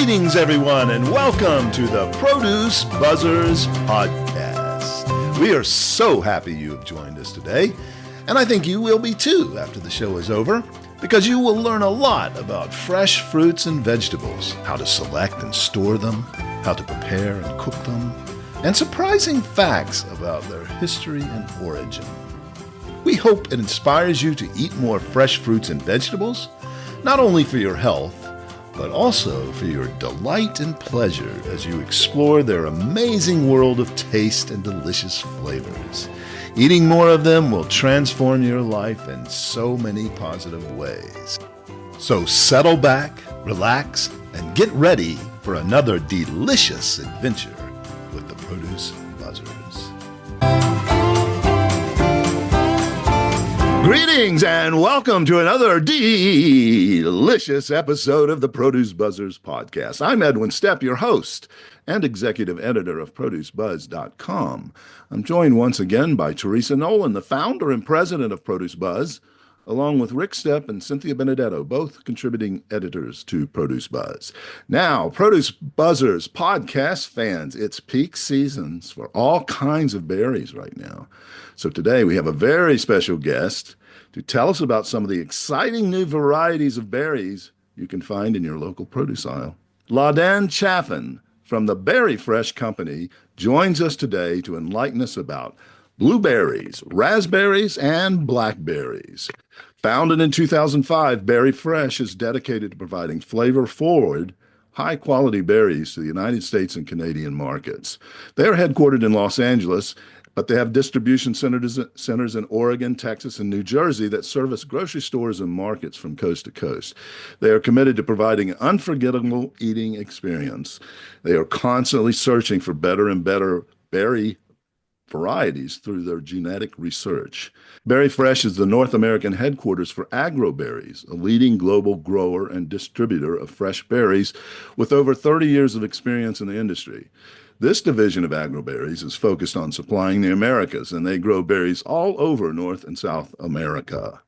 Greetings, everyone, and welcome to the Produce Buzzers podcast. We are so happy you have joined us today, and I think you will be too after the show is over, because you will learn a lot about fresh fruits and vegetables, how to select and store them, how to prepare and cook them, and surprising facts about their history and origin. We hope it inspires you to eat more fresh fruits and vegetables, not only for your health, but also for your delight and pleasure as you explore their amazing world of taste and delicious flavors. Eating more of them will transform your life in so many positive ways. So settle back, relax, and get ready for another delicious adventure with the Produce Buzzers. Greetings and welcome to another delicious episode of the Produce Buzzers podcast. I'm Edwin Stepp, your host and executive editor of ProduceBuzz.com. I'm joined once again by Teresa Nolan, the founder and president of Produce Buzz, along with Rick Stepp and Cynthia Benedetto, both contributing editors to Produce Buzz. Now, Produce Buzzers podcast fans, it's peak seasons for all kinds of berries right now. So today we have a very special guest to tell us about some of the exciting new varieties of berries you can find in your local produce aisle. Laudan Chauffin from the Berry Fresh Company joins us today to enlighten us about blueberries, raspberries, and blackberries. Founded in 2005, Berry Fresh is dedicated to providing flavor-forward, high-quality berries to the United States and Canadian markets. They are headquartered in Los Angeles, but they have distribution centers in Oregon, Texas, and New Jersey that service grocery stores and markets from coast to coast. They are committed to providing an unforgettable eating experience. They are constantly searching for better and better berry varieties through their genetic research. Berry Fresh is the North American headquarters for Agroberries, a leading global grower and distributor of fresh berries with over 30 years of experience in the industry. This division of Agroberries is focused on supplying the Americas, and they grow berries all over North and South America.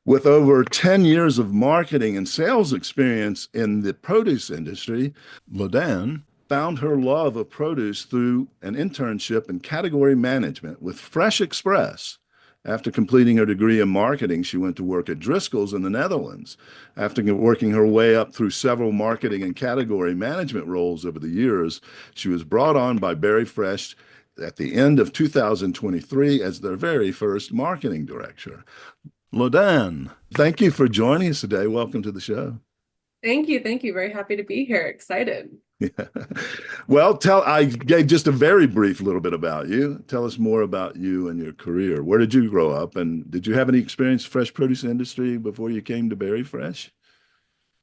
With over 10 years of marketing and sales experience in the produce industry, Laudan found her love of produce through an internship in category management with Fresh Express. After completing her degree in marketing, she went to work at Driscoll's in the Netherlands. After working her way up through several marketing and category management roles over the years, she was brought on by Berry Fresh at the end of 2023 as their very first marketing director. Laudan, thank you for joining us today. Welcome to the show. Thank you. Thank you. Very happy to be here. Excited. Yeah. Well, I gave just a very brief little bit about you. Tell us more about you and your career. Where did you grow up, and did you have any experience in the fresh produce industry before you came to Berry Fresh?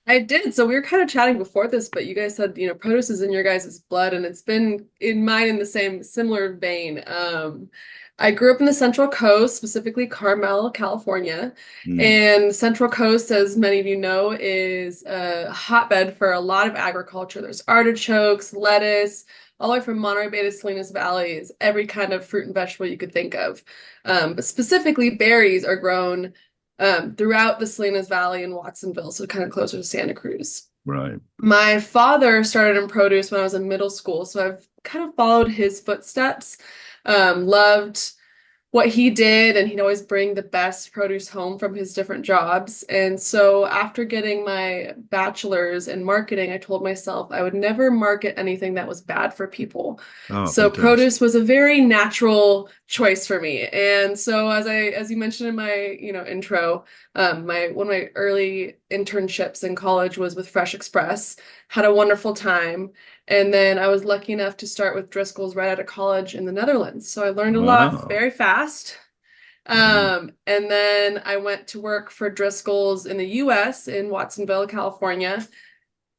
I did. So we were kind of chatting before this, but you guys said, produce is in your guys' blood, and it's been in mine in the similar vein. I grew up in the Central Coast, specifically Carmel, California. And Central Coast, as many of you know, is a hotbed for a lot of agriculture. There's artichokes, lettuce, all the way from Monterey Bay to Salinas Valley is every kind of fruit and vegetable you could think of. But specifically, berries are grown throughout the Salinas Valley and Watsonville, so kind of closer to Santa Cruz. Right. My father started in produce when I was in middle school, so I've kind of followed his footsteps. Loved what he did, and he'd always bring the best produce home from his different jobs. And so after getting my bachelor's in marketing, I told myself I would never market anything that was bad for people. So Fantastic. Produce was a very natural choice for me. And so as you mentioned in my intro, one of my early internships in college was with Fresh Express. Had a wonderful time. And then I was lucky enough to start with Driscoll's right out of college in the Netherlands. So I learned a lot very fast. And then I went to work for Driscoll's in the US in Watsonville, California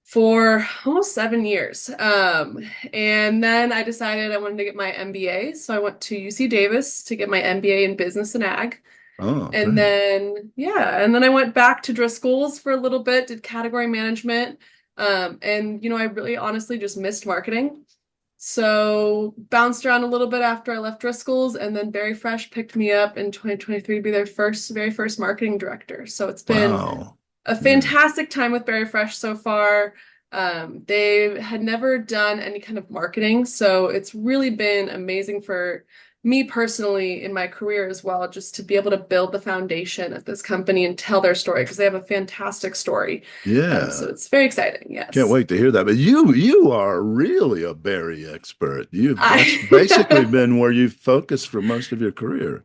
for almost 7 years. And then I decided I wanted to get my MBA. So I went to UC Davis to get my MBA in business and ag. And then I went back to Driscoll's for a little bit, did category management. I really honestly just missed marketing. So bounced around a little bit after I left Driscoll's, and then Berry Fresh picked me up in 2023 to be their very first marketing director. So it's been a fantastic time with Berry Fresh so far. They had never done any kind of marketing, so it's really been amazing for me personally in my career as well, just to be able to build the foundation of this company and tell their story because they have a fantastic story. So Yeah. it's very exciting. Can't Yes. wait to hear that. But you are really a berry expert. That's basically I been where you've focused for most of your career.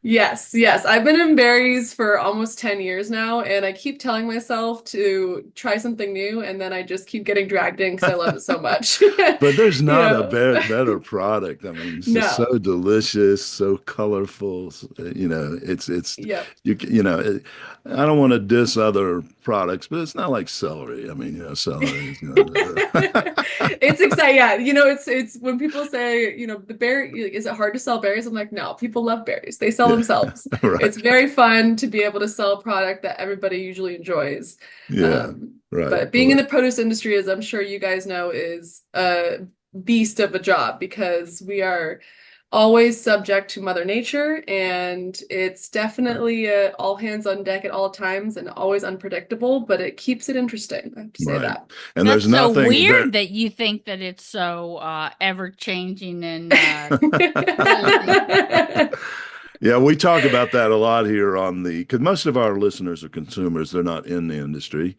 Yes, yes. I've been in berries for almost 10 years now, and I keep telling myself to try something new, and then I just keep getting dragged in because I love it so much. But there's You not a know, better product. I mean, it's just no. so delicious, so colorful. It's Yep. I don't want to diss other products, but it's not like celery. I mean, celery is, It's exciting. Yeah, it's when people say, the berry, is it hard to sell berries? I'm like, no, people love berries. They sell yeah, themselves. It's right. very fun to be able to sell a product that everybody usually enjoys. Yeah, right. But being in the produce industry, as I'm sure you guys know, is a beast of a job because we are always subject to Mother Nature, and it's Right. definitely all hands on deck at all times and always unpredictable, but it keeps it interesting. I have to say Right. that. And That's there's so nothing very weird that you think that it's so ever changing and crazy. Yeah, we talk about that a lot here because most of our listeners are consumers, they're not in the industry.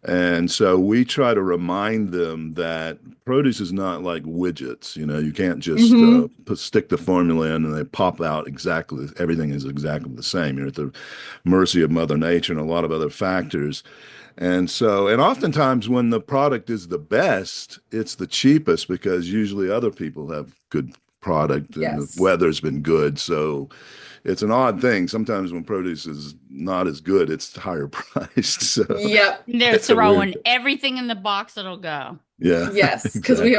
And so we try to remind them that produce is not like widgets. You can't just hmm stick the formula in and they pop out exactly, everything is exactly the same. You're at the mercy of Mother Nature and a lot of other factors. And oftentimes when the product is the best, it's the cheapest because usually other people have good product and the Yes. weather's been good. So it's an odd thing. Sometimes when produce is not as good, it's higher priced. So Yep. They're it's a weird throwing thing. everything in the box that'll go. Yeah, Yes, because exactly.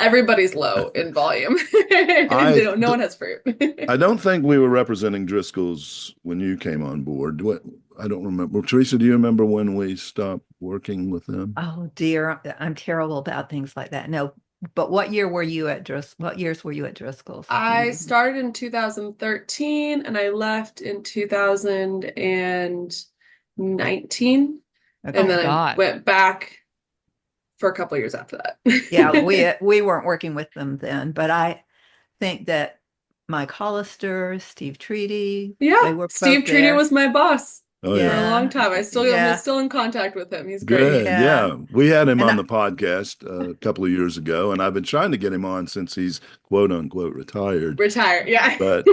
everybody's low in volume. They I don't, no one has fruit. I don't think we were representing Driscoll's when you came on board. I don't remember. Teresa, do you remember when we stopped working with them? Oh dear, I'm terrible about things like that. No, but what year were you at What years were you at Driscoll's? I started in 2013 and I left in 2019. And Okay. Oh then I God. went back for a couple years after Yeah, that. we weren't working with them then, but I think that Mike Hollister, Steve Treaty, Yeah, they were Steve both Treaty there. was my boss Oh for yeah. a long Yeah, time. I'm yeah, still in contact with him. He's great. Good. yeah. Yeah. We had him And on the podcast a couple of years ago, and I've been trying to get him on since he's quote unquote retired, Retire. Yeah. but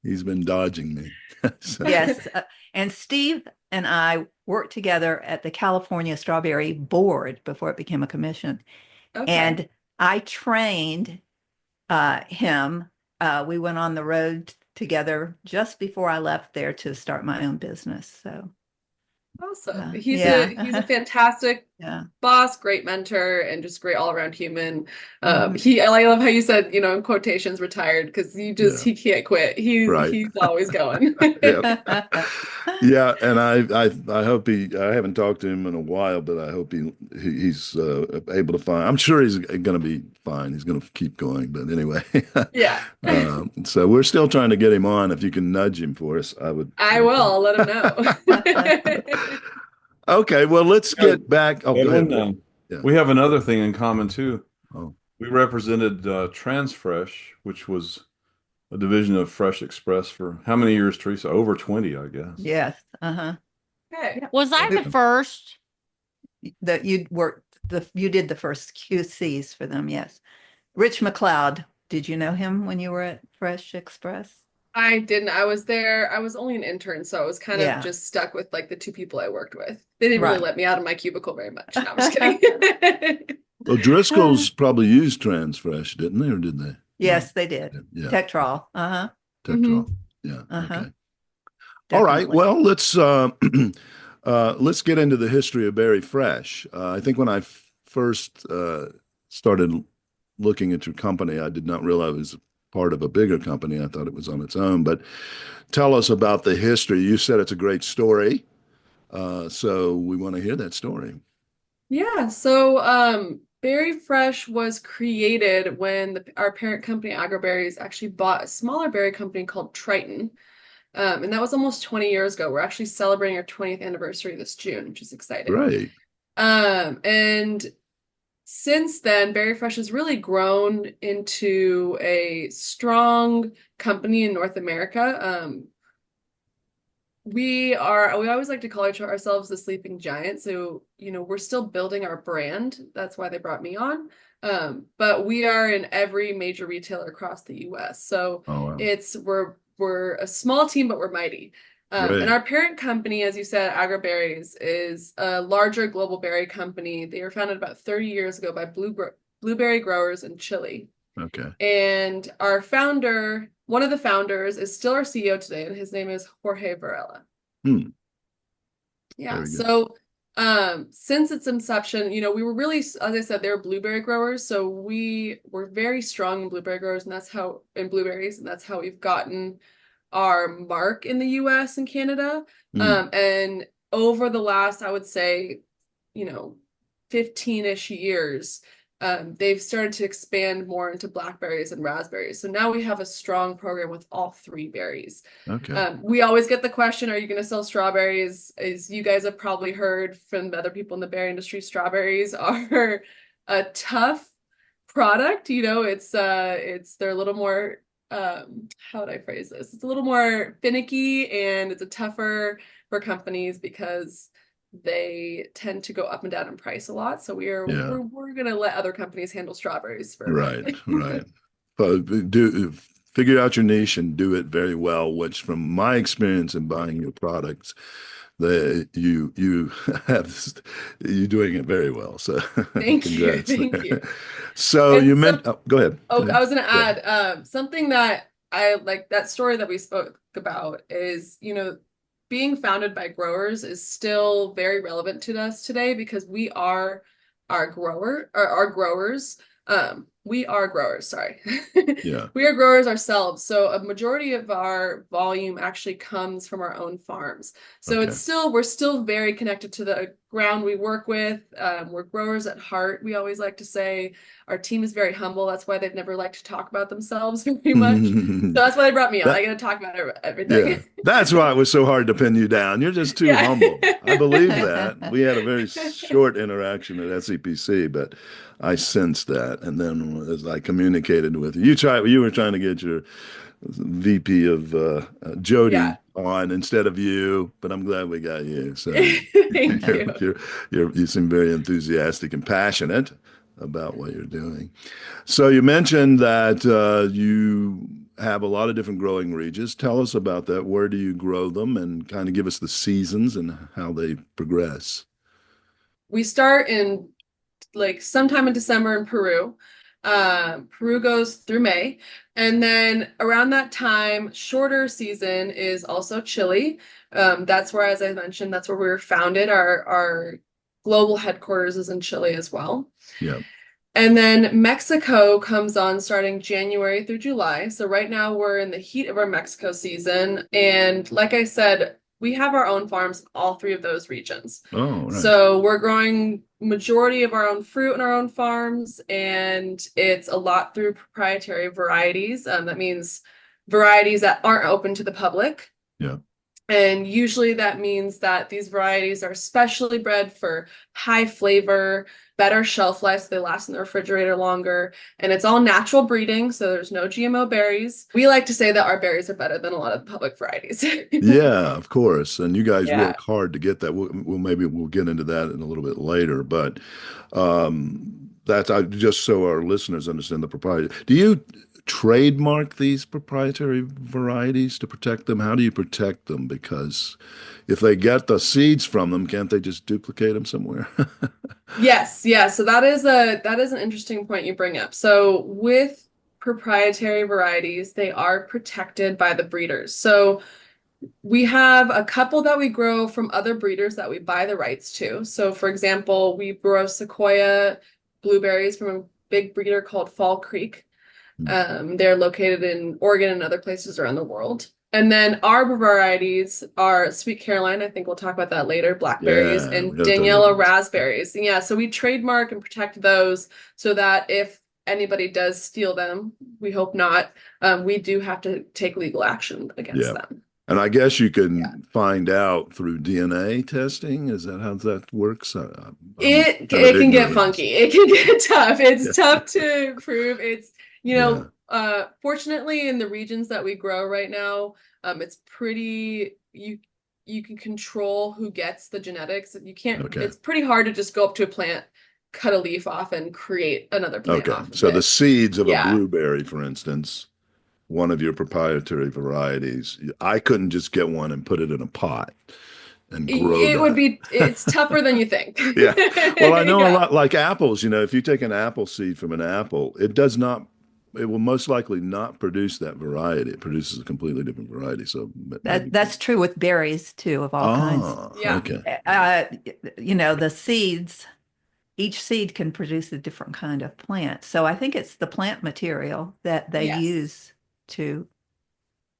he's been dodging me. So, yes, and Steve and I worked together at the California Strawberry Board before it became a commission, Okay. and I trained him. We went on the road together just before I left there to start my own business. So, Awesome. He's a yeah, fantastic yeah. boss, great mentor, and just great all around human. Mhm. I love how you said, in quotations, retired, because yeah. he can't quit. Right. He's always going. Yeah. Yeah, and I hope I haven't talked to him in a while, but I hope he's able to find. I'm sure he's going to be fine. He's going to keep going. But anyway, Yeah. so we're still trying to get him on. If you can nudge him for us, I I would will. think. I'll let him know. Okay, well, let's Yeah, get back. Oh, go ahead, Edwin, Rick. Yeah. we have another thing in common too. Oh, We represented Transfresh, which was a division of Fresh Express for how many years, Teresa? Over 20, I guess. Yes. Uh-huh. Okay. Yeah. Was I We- the first? That you did the first QCs for them, yes. Rich McLeod, did you know him when you were at Fresh Express? I didn't. I was there. I was only an intern, so I was kind of Yeah, just stuck with like the two people I worked with. They didn't really right. let me out of my cubicle very much. No, I'm just kidding. well, Driscoll's probably used Transfresh, didn't they, or did they? No. Yes, they did. Yeah. Tektrol. Uh-huh. hmm Tektron. Yeah. Uh-huh. Okay. All right. Definitely. Well, let's get into the history of Berry Fresh. I think when I first started looking at your company, I did not realize it was part of a bigger company. I thought it was on its own. But tell us about the history. You said it's a great story, so we want to hear that story. Yeah, so Berry Fresh was created when our parent company, Agroberries, actually bought a smaller berry company called Triton. And that was almost 20 years ago. We're actually celebrating our 20th anniversary this June, which is exciting. Great. And since then, Berry Fresh has really grown into a strong company in North America. We always like to call ourselves the sleeping giant. So, we're still building our brand. That's why they brought me on. But we are in every major retailer across the US. So Oh, wow. we're a small team, but we're mighty. And Great. our parent company, as you said, Berries, is a larger global berry company. They were founded about 30 years ago by blueberry growers in Chile. Okay. And one of the founders is still our CEO today, and his name is Jorge Varela. Yeah. Very good. So since its inception, we were really, as I said, they were blueberry growers. So we were very strong in blueberries, and that's how we've gotten our mark in the US and Canada. And over the last, I would say, 15-ish years, they've started to expand more into blackberries and raspberries. So now we have a strong program with all three berries. Okay. We always get the question, are you going to sell strawberries? As you guys have probably heard from other people in the berry industry, strawberries are a tough product. They're a little more, how would I phrase this? It's a little more finicky, and it's tougher for companies because they tend to go up and down in price a lot. So we're gonna let other companies handle strawberries for Right. But figure out your niche and do it very well, which from my experience in buying your products, you you're doing it very well. So Thank congrats. you. So you meant go ahead. I was gonna add something that I like, that story that we spoke about is, being founded by growers is still very relevant to us today because we are our growers. We are growers, sorry. Yeah. We are growers ourselves. So a majority of our volume actually comes from our own farms. So we're still very connected to the ground we work with. We're growers at heart. We always like to say our team is very humble. That's why they've never liked to talk about themselves very much. So that's why they brought me on. I got to talk about everything. Yeah. That's why it was so hard to pin you down. You're just too humble. I believe that. We had a very short interaction at SEPC, but I sensed that. And then as I communicated with you, you were trying to get your VP of Jody on instead of you, but I'm glad we got you. So Thank you. You seem very enthusiastic and passionate about what you're doing. So you mentioned that you have a lot of different growing regions. Tell us about that. Where do you grow them, and kind of give us the seasons and how they progress? We start in sometime in December in Peru. Peru goes through May. And then around that time, shorter season is also Chile. That's where, as I mentioned, that's where we were founded. Our global headquarters is in Chile as well. Yeah. And then Mexico comes on starting January through July. So right now we're in the heat of our Mexico season. And like I said, we have our own farms in all three of those regions. Oh, right. So we're growing majority of our own fruit in our own farms, and it's a lot through proprietary varieties. That means varieties that aren't open to the public. Yeah. And usually that means that these varieties are specially bred for high flavor, better shelf life, so they last in the refrigerator longer. And it's all natural breeding, so there's no GMO berries. We like to say that our berries are better than a lot of the public varieties. Yeah, of course. And you guys work hard to get that. Maybe we'll get into that in a little bit later, but that's just so our listeners understand the propriety. Do you trademark these proprietary varieties to protect them? How do you protect them? Because if they get the seeds from them, can't they just duplicate them somewhere? Yes, yeah. So that is an interesting point you bring up. So with proprietary varieties, they are protected by the breeders. So we have a couple that we grow from other breeders that we buy the rights to. So for example, we grow Sequoia blueberries from a big breeder called Fall Creek. They're located in Oregon and other places around the world. And then our varieties are Sweet Caroline, I think we'll talk about that later, blackberries, and Daniela raspberries. And yeah, so we trademark and protect those so that if anybody does steal them, we hope not, we do have to take legal action against them. And I guess you can find out through DNA testing. Is that how that works? It kind of can get ignorant. funky. It can get tough. It's Yeah. tough to prove. It's, Yeah. fortunately in the regions that we grow right now, it's pretty, you can control who gets the genetics. You can't, Okay. it's pretty hard to just go up to a plant, cut a leaf off and create another plant Okay. off of So the it. seeds of a Yeah. blueberry, for instance, one of your proprietary varieties, I couldn't just get one and put it in a pot and grow It would that. be, it's tougher than you think. Yeah. Well, I know a Yeah. lot like apples, if you take an apple seed from an apple, it will most likely not produce that variety. It produces a completely different variety. So maybe. That's true with berries too, of all kinds. Yeah. Okay. The seeds, each seed can produce a different kind of plant. So I think it's the plant material that they Yes. use to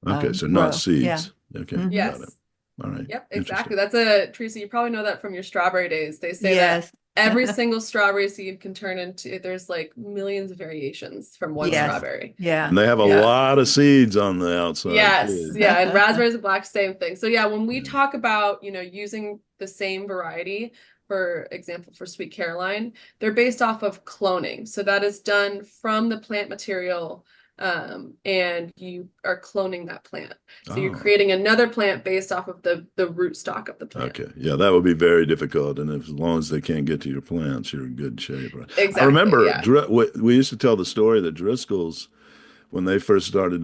Okay. So grow. not seeds. Okay. Mhm. Yes. Got it. All right. Yep, Interesting. exactly. Teresa, you probably know that from your strawberry days. They say Yes. that every single strawberry seed can turn into, there's like millions of variations from one Yes. strawberry. Yeah. And they have a Yeah. lot of seeds on the outside Yes, too. yeah, and raspberries and black, same thing. So yeah, when we talk about, using the same variety, for example, for Sweet Caroline, they're based off of cloning. So that is done from the plant material, and you are cloning that plant. So you're Oh. creating another plant based off of the root stock of the plant. Okay. Yeah, that would be very difficult. And as long as they can't get to your plants, you're in good shape. Right? Exactly. I remember Yeah. we used to tell the story that Driscoll's, when they first started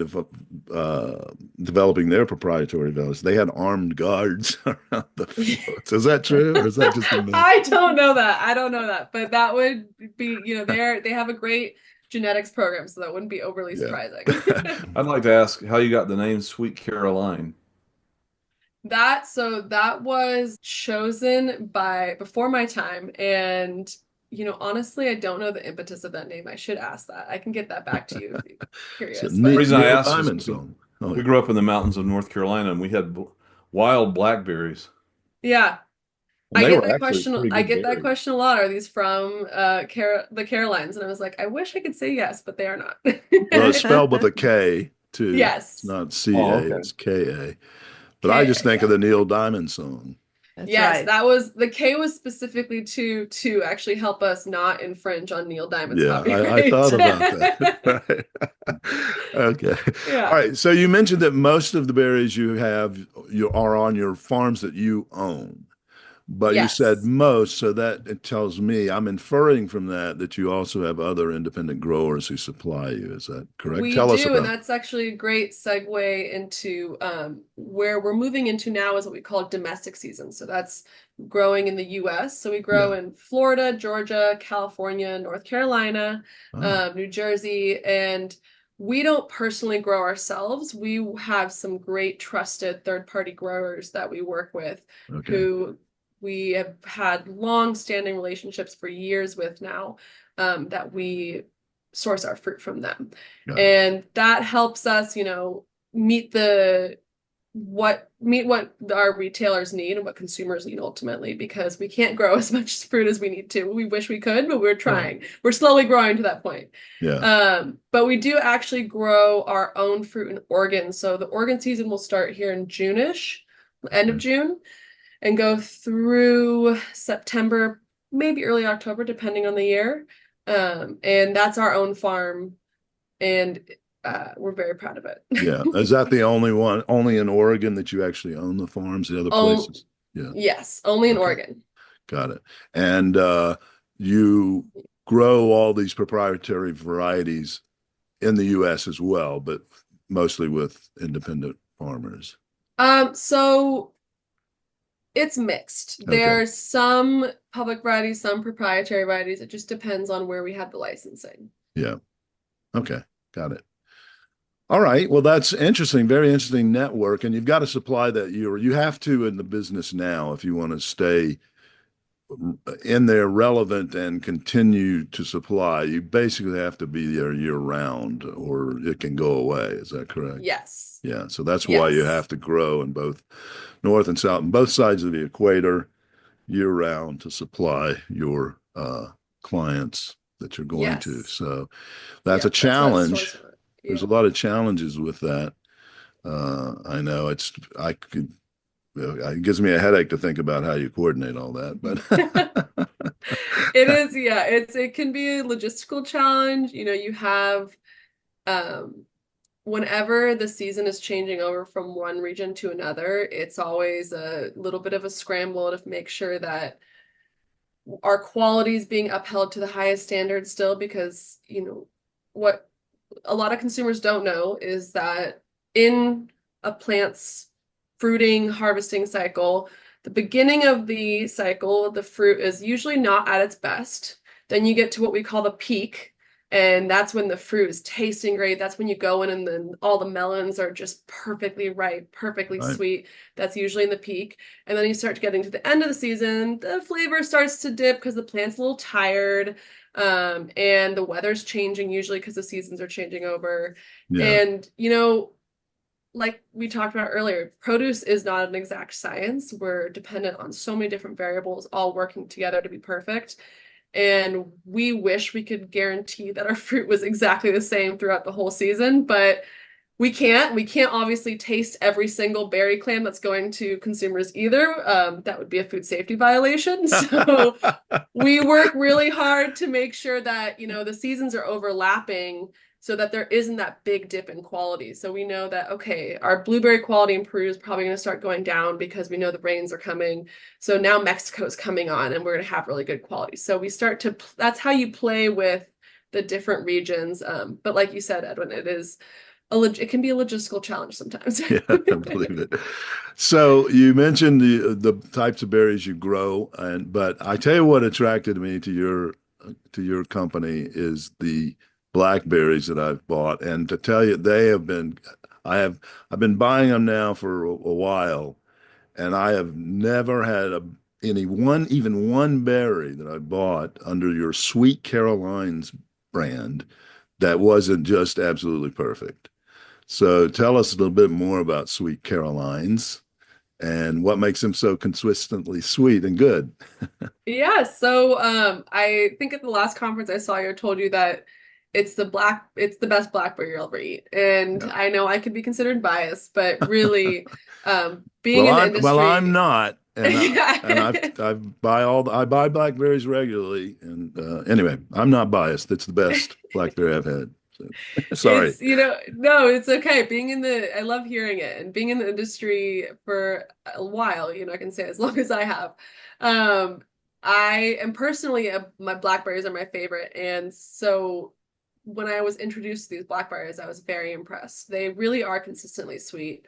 developing their proprietary varieties, they had armed guards around the fields. Is that true? Or is that just a myth? I don't know that, but that would be, they have a great genetics program, so that wouldn't be overly surprising. I'd like to ask how you got the name Sweet Caroline. That was chosen before my time, and honestly, I don't know the impetus of that name. I should ask that. I can get that back to you if you're curious. So The reason I asked Diamond is song. we grew up in the mountains of North Carolina and we had wild blackberries. Yeah. And I they get were that actually question. pretty I good get that berries. question a lot. Are these from the Carolines? And I was like, I wish I could say yes, but they are not. Well, it's spelled with a K too. Yes. It's not C-A, Oh, okay. it's K-A. But I just think of the Neil Diamond song. That's Yes, right. that was the K was specifically to actually help us not infringe on Neil Diamond's Yeah, copyright. I thought about that. Right. Okay. Yeah. All right. So you mentioned that most of the berries you are on your farms that you own. But you said Yes. most, so that it tells me, I'm inferring from that you also have other independent growers who supply you. Is that correct? We Tell us do, about and that's actually a great segue into where we're moving into now is what we call domestic season. So that's growing in the US. So we grow in Florida, Georgia, California, North Carolina, New Jersey, and we don't personally grow ourselves. We have some great trusted third-party growers that we work with who we have had long-standing relationships for years with now, that we source our fruit from them. And that helps us, meet what our retailers need and what consumers need ultimately, because we can't grow as much fruit as we need to. We wish we could, but we're trying. We're slowly growing to that point. But we do actually grow our own fruit in Oregon. So the Oregon season will start here in June-ish, end of June, and go through September, maybe early October, depending on the year. And that's our own farm, and we're very proud of it. Yeah. Is that the only in Oregon that you actually own the farms? The other places? Yeah. Yes, only in Oregon. Got it. And you grow all these proprietary varieties in the US as well, but mostly with independent farmers. So it's mixed. There's some public varieties, some proprietary varieties. It just depends on where we have the licensing. Yeah. Okay. Got it. All right. Well, that's interesting. Very interesting network. And you've got to supply that you have to in the business now if you want to stay in there relevant and continue to supply. You basically have to be there year round or it can go away. Is that correct? Yes. Yeah. So that's why you have to grow in both north and south and both sides of the equator year round to supply your clients that you're going to. So that's a challenge. There's a lot of challenges with that. I know it gives me a headache to think about how you coordinate all that, but It is, yeah, it can be a logistical challenge. You have um whenever the season is changing over from one region to another, it's always a little bit of a scramble to make sure that our quality is being upheld to the highest standard still, because what a lot of consumers don't know is that in a plant's fruiting harvesting cycle, the beginning of the cycle, the fruit is usually not at its best. Then you get to what we call the peak, and that's when the fruit is tasting great. That's when you go in and then all the melons are just perfectly ripe, perfectly right. sweet. That's usually in the peak. And then you start getting to the end of the season, the flavor starts to dip because the plant's a little tired. And the weather's changing usually because the seasons are changing over. Yeah. And, like we talked about earlier, produce is not an exact science. We're dependent on so many different variables all working together to be perfect. And we wish we could guarantee that our fruit was exactly the same throughout the whole season, but we can't. We can't obviously taste every single berry clam that's going to consumers either. That would be a food safety violation. So we work really hard to make sure that, the seasons are overlapping so that there isn't that big dip in quality. So we know that, okay, our blueberry quality in Peru is probably going to start going down because we know the rains are coming. So now Mexico's coming on and we're going to have really good quality. So that's how you play with the different regions. But like you said, Edwin, it can be a logistical challenge sometimes. Yeah, I believe it. So you mentioned the types of berries you grow, but I tell you what attracted me to your company is the blackberries that I've bought, and to tell you, I've been buying them now for a while, and I have never had even one berry that I bought under your Sweet Carolines brand that wasn't just absolutely perfect. So tell us a little bit more about Sweet Carolines and what makes them so consistently sweet and good. Yeah, so I think at the last conference I saw you, I told you that it's the best blackberry you'll ever eat. And Yeah. I know I could be considered biased, but really, being in the I'm industry. not, and Yeah. I buy blackberries regularly, and anyway, I'm not biased. It's the best blackberry I've had. So, sorry. No, it's okay. I love hearing it, and being in the industry for a while, I can say as long as I have. Um, I am personally, my blackberries are my favorite. And so when I was introduced to these blackberries, I was very impressed. They really are consistently sweet.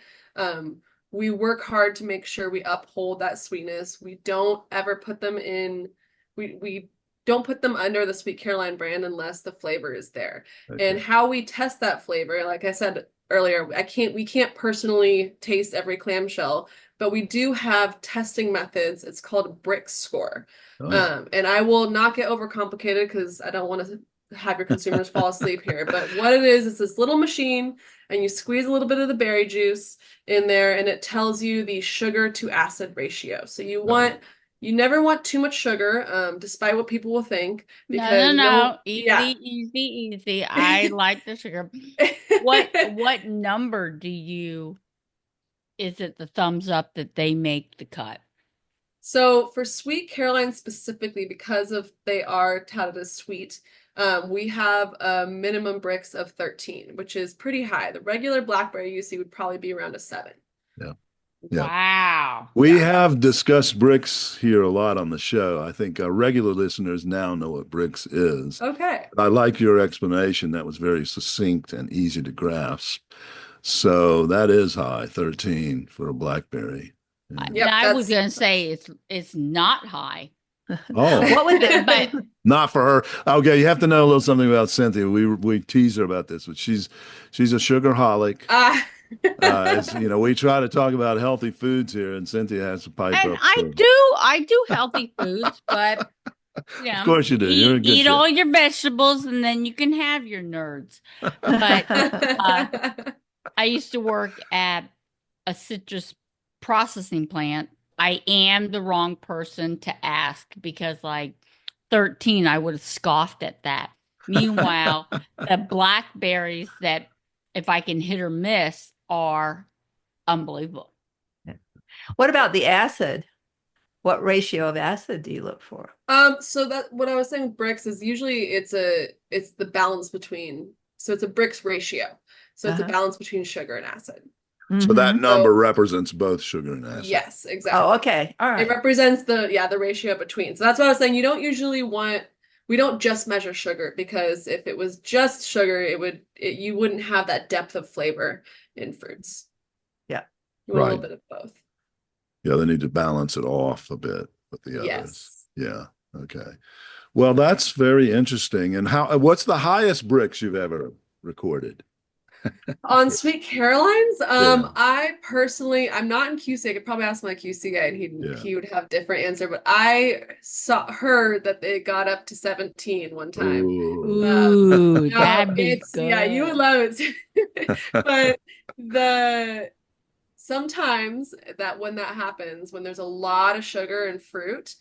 We work hard to make sure we uphold that sweetness. We don't ever put them in, we don't put them under the Sweet Caroline brand unless the flavor is there. And Okay. how we test that flavor, like I said earlier, we can't personally taste every clamshell, but we do have testing methods. It's called a brick score. Oh, And I will not get overcomplicated because I don't want to have your consumers fall asleep here. But what it is this little machine, and you squeeze a little bit of the berry juice in there, and it tells you the sugar to acid ratio. So oh. you never want too much sugar, despite what people will think, No, no, because no. yeah. Easy, easy, easy. I like the sugar. What number is it the thumbs up that they make the cut? So for Sweet Caroline specifically, because of they are touted as sweet, we have a minimum bricks of 13, which is pretty high. The regular blackberry you see would probably be around a 7. Yeah. Yeah. Wow. We Yeah. have discussed bricks here a lot on the show. I think our regular listeners now know what bricks is. Okay. I like your explanation. That was very succinct and easy to grasp. So that is high, 13 for a blackberry. Yeah. Yep, I was gonna say it's not high. Oh, What would But not for her. Okay, you have to know a little something about Cynthia. We tease her about this, but she's a sugarholic. uh, As you know, we try to talk about healthy foods here, and Cynthia has to pipe and up. So, I do healthy foods, but of course you do. You're in good eat shape. all your vegetables and then you can have your nerds. But I used to work at a citrus processing plant. I am the wrong person to ask because, like, 13, I would have scoffed at that. Meanwhile, the blackberries that, if I can hit or miss, are unbelievable. What about the acid? What ratio of acid do you look for? So that what I was saying with bricks is usually it's the balance between, so it's a bricks ratio. So it's a balance between sugar and acid. So that Mhm. number represents both sugar and acid. Yes, exactly. Oh, okay. All It right. represents the ratio between. So that's what I was saying. You don't usually we don't just measure sugar, because if it was just sugar, you wouldn't have that depth of flavor in fruits. Yeah. You want a Right. little bit of both. Yeah, they need to balance it off a bit with the others. Yes. Yeah. Okay. Well, that's very interesting. And what's the highest bricks you've ever recorded? On Sweet Caroline's, Yeah. I personally, I'm not in QC. I could probably ask my QC guy, and Yeah. he would have different answer. But I heard that they got up to 17 one time. Ooh. Ooh, No, that'd be it's yeah, you would good. love it. But sometimes that when that happens, when there's a lot of sugar and fruit,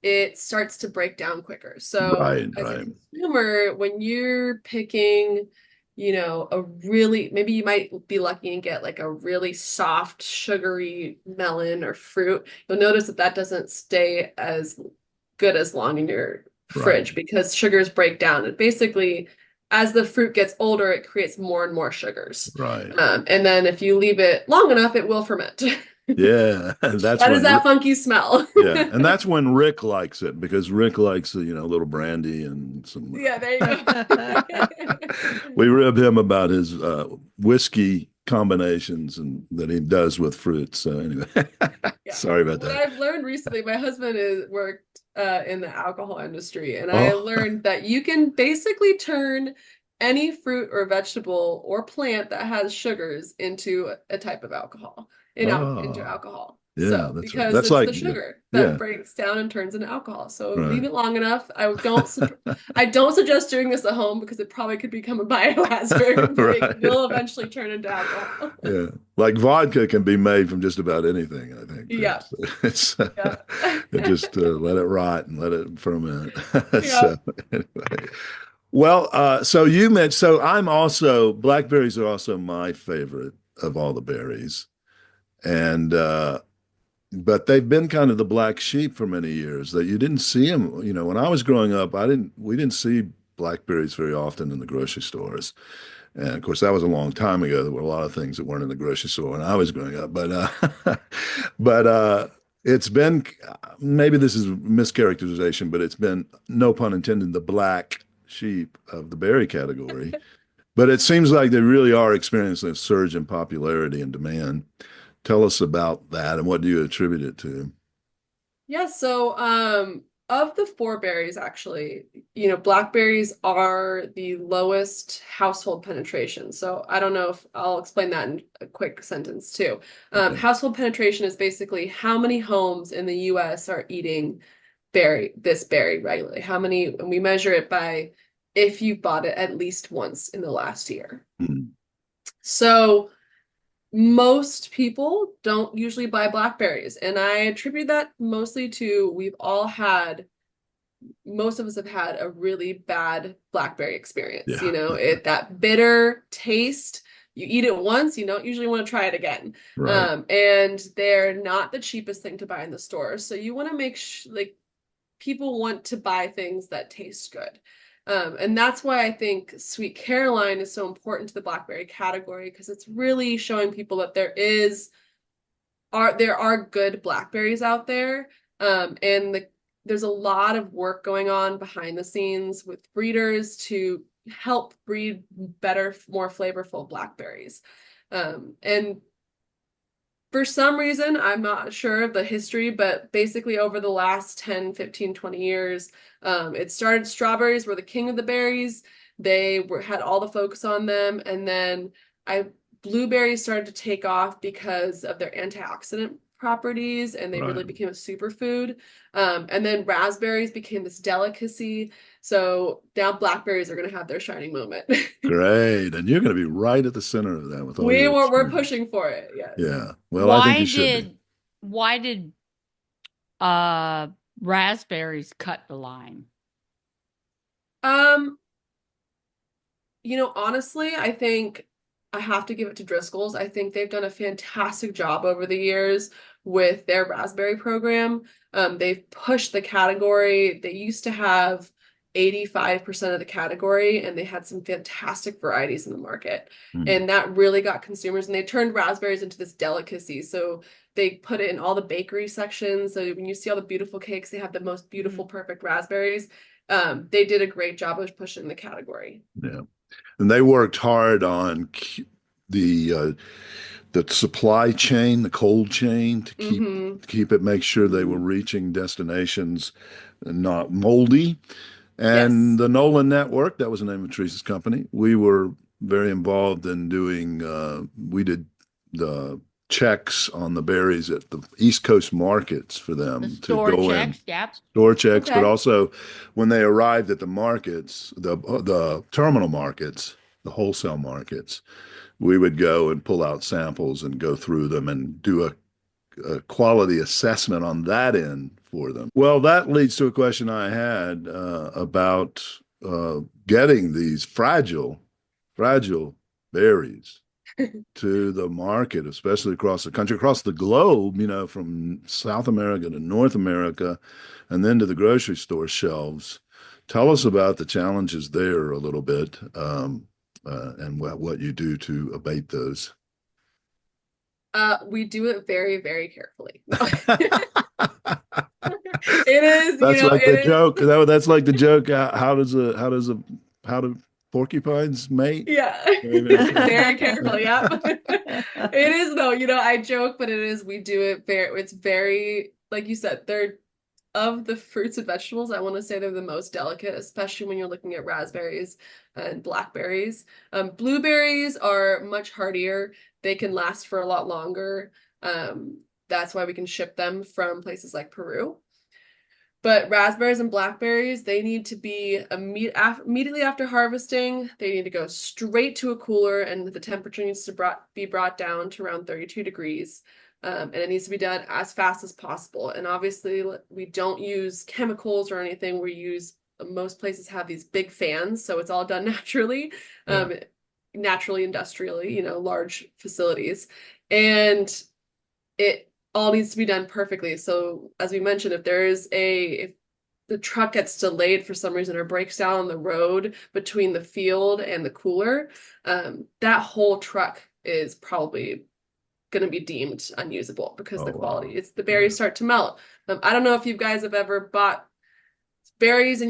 it starts to break down quicker. So Right, as a right. consumer, when you're picking, maybe you might be lucky and get like a really soft, sugary melon or fruit, you'll notice that doesn't stay as good as long in your fridge, Right. because sugars break down. And basically, as the fruit gets older, it creates more and more sugars. Right. And then if you leave it long enough, it will ferment. Yeah. That's That is when that funky smell. yeah, and that's when Rick likes it, because Rick likes, a little brandy and some. Yeah, there you go. We rib him about his whiskey combinations and that he does with fruits. So anyway, Yeah. sorry about What that. I've learned recently, my husband worked in the alcohol industry, and I Oh, learned that you can basically turn any fruit or vegetable or plant that has sugars into a type of alcohol, into oh, alcohol. yeah, So, that's right. because That's it's like, the sugar that yeah, breaks down and turns into alcohol. So right. leave it long enough. I don't suggest doing this at home, because it probably could become a biohazard, but it Right. will eventually turn into alcohol. Yeah, like vodka can be made from just about anything, I think, too. Yeah. So it's Yeah. it just let it rot and let it ferment. Yeah. So anyway. Well, so you mentioned, so blackberries are also my favorite of all the berries. And, but they've been kind of the black sheep for many years, that you didn't see them. When I was growing up, we didn't see blackberries very often in the grocery stores. And of course, that was a long time ago. There were a lot of things that weren't in the grocery store when I was growing up. But it's been, maybe this is mischaracterization, but it's been, no pun intended, the black sheep of the berry category. But it seems like they really are experiencing a surge in popularity and demand. Tell us about that, and what do you attribute it to? Yeah, so of the four berries, actually, blackberries are the lowest household penetration. So I don't know if I'll explain that in a quick sentence too. Okay. Household penetration is basically how many homes in the US are eating this berry regularly. How many, and we measure it by if you've bought it at least once in the last year. Hmm. So most people don't usually buy blackberries, and I attribute that mostly to most of us have had a really bad blackberry experience. Yeah, That bitter taste. You eat it once, you don't usually want to try it again. right, And they're not the cheapest thing to buy in the store. So you want to make like people want to buy things that taste good. And that's why I think Sweet Caroline is so important to the blackberry category, because it's really showing people that there are good blackberries out there. There's a lot of work going on behind the scenes with breeders to help breed better, more flavorful blackberries. And for some reason, I'm not sure of the history, but basically over the last 10, 15, 20 years, it started strawberries were the king of the berries. Had all the focus on them. And then blueberries started to take off because of their antioxidant properties, and they really right. became a superfood. And then raspberries became this delicacy. So now blackberries are going to have their shining moment. Great. And you're going to be right at the center of that with all your We're experience. pushing for it. Yes. Yeah. Well, I think Why you should be. did why did uh raspberries cut the line? Honestly, I think I have to give it to Driscoll's. I think they've done a fantastic job over the years with their raspberry program. They've pushed the category. They used to have 85% of the category, and they had some fantastic varieties in the market. And that really got consumers, and they turned raspberries into this delicacy. So they put it in all the bakery sections. So when you see all the beautiful cakes, they have the most beautiful, perfect raspberries. They did a great job of pushing the category. Yeah. And they worked hard on the supply chain, the cold chain, to keep it, make sure they were reaching destinations not moldy. And the Nolan Network, that was the name of Teresa's company. We were very involved in doing, we did the checks on the berries at the East Coast markets for them to go in. Store checks, but also when they arrived at the markets, the terminal markets, the wholesale markets, we would go and pull out samples and go through them and do a quality assessment on that end for them. Well, that leads to a question I had about getting these fragile berries to the market, especially across the country, across the globe, from South America to North America, and then to the grocery store shelves. Tell us about the challenges there a little bit, and what you do to abate those. We do it very, very carefully. It is, that's like the joke. That's like the joke. How do porcupines mate? Yeah, very carefully. Yeah, it is though. I joke, but it is. We do it it's very, like you said, they're of the fruits and vegetables. I want to say they're the most delicate, especially when you're looking at raspberries and blackberries. Blueberries are much hardier. They can last for a lot longer. That's why we can ship them from places like Peru. But raspberries and blackberries, they need to be immediately after harvesting. They need to go straight to a cooler, and the temperature needs to be brought down to around 32 degrees. And it needs to be done as fast as possible. And obviously, we don't use chemicals or anything. Most places have these big fans, so it's all done naturally, naturally, industrially, large facilities. And it all needs to be done perfectly. So as we mentioned, if the truck gets delayed for some reason or breaks down on the road between the field and the cooler, that whole truck is probably going to be deemed unusable because the quality, the berries start to melt. I don't know if you guys have ever bought berries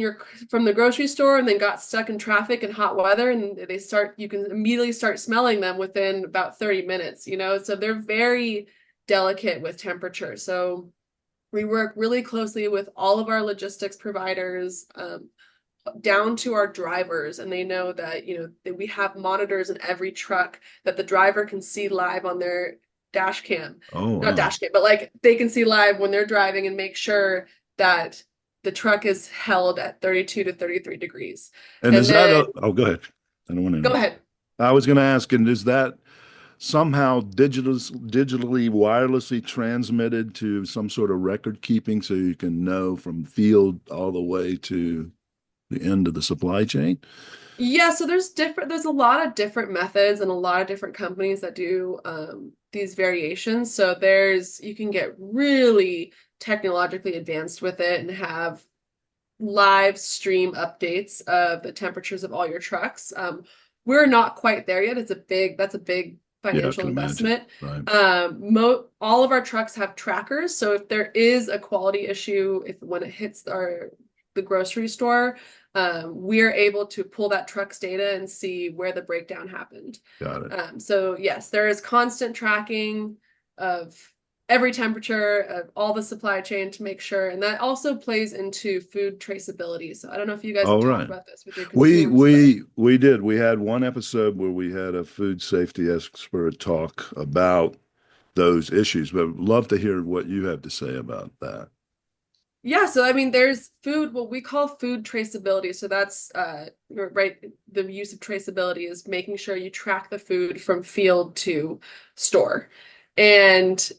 from the grocery store and then got stuck in traffic and hot weather, and you can immediately start smelling them within about 30 minutes, so they're very delicate with temperature. So we work really closely with all of our logistics providers, down to our drivers, and they know that that we have monitors in every truck that the driver can see live on their dash cam. Not dash cam, but like they can see live when they're driving and make sure that the truck is held at 32 to 33 degrees. And is that go ahead. I don't want to. Go ahead. I was going to ask, and is that somehow digitally, wirelessly transmitted to some sort of record keeping so you can know from field all the way to the end of the supply chain? Yeah, so there's a lot of different methods and a lot of different companies that do these variations. So you can get really technologically advanced with it and have live stream updates of the temperatures of all your trucks. We're not quite there yet. That's a big financial investment. Right. All of our trucks have trackers, so if there is a quality issue, when it hits the grocery store, we're able to pull that truck's data and see where the breakdown happened. Got it. So yes, there is constant tracking of every temperature of all the supply chain to make sure, and that also plays into food traceability. So I don't know if you guys have talked about this with your consumers. We did. We had one episode where we had a food safety expert talk about those issues, but I'd love to hear what you have to say about that. Yeah, so I mean, there's what we call food traceability. So that's right. The use of traceability is making sure you track the food from field to store, and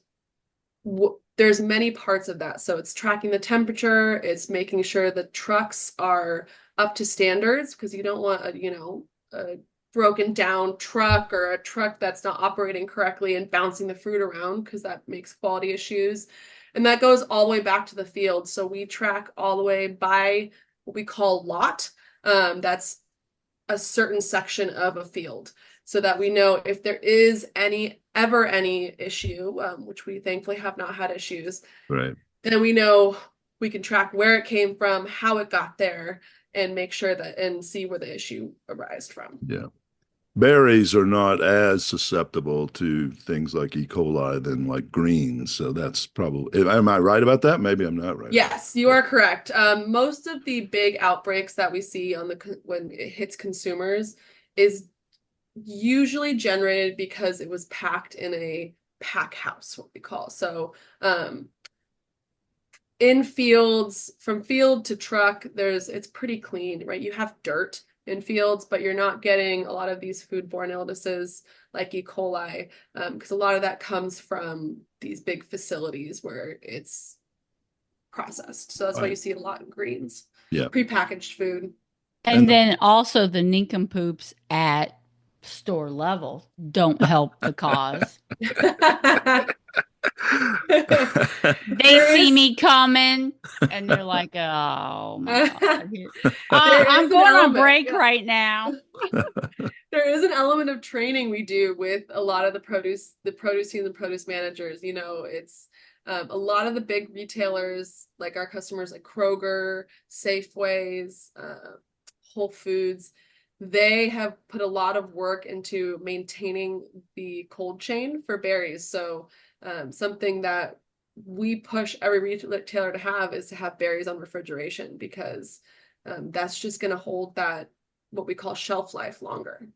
there's many parts of that. So it's tracking the temperature, it's making sure the trucks are up to standards, because you don't want a broken down truck or a truck that's not operating correctly and bouncing the fruit around because that makes quality issues. And that goes all the way back to the field. So we track all the way by what we call lot. That's a certain section of a field so that we know if there is any issue, which we thankfully have not had issues, Right. then we know we can track where it came from, how it got there, and make sure that and see where the issue arose from. Yeah. Berries are not as susceptible to things like E. coli than like greens. So that's probably, am I right about that? Maybe I'm not right. Yes, you are correct. Most of the big outbreaks that we see on when it hits consumers is usually generated because it was packed in a pack house, what we call. So, in fields, from field to truck, it's pretty clean, right? You have dirt in fields, but you're not getting a lot of these foodborne illnesses like E. coli, because a lot of that comes from these big facilities where it's processed. So that's why you see a lot in greens. Yeah. Prepackaged food. And then also the nincompoops at store level don't help the cause. They see me coming and they're like, oh my God. I'm going on break right now. There is an element of training we do with a lot of the produce teams and produce managers. You know, it's a lot of the big retailers, like our customers like Kroger, Safeways, Whole Foods, they have put a lot of work into maintaining the cold chain for berries. So something that we push every retailer to have is to have berries on refrigeration, because that's just going to hold that, what we call shelf life, longer.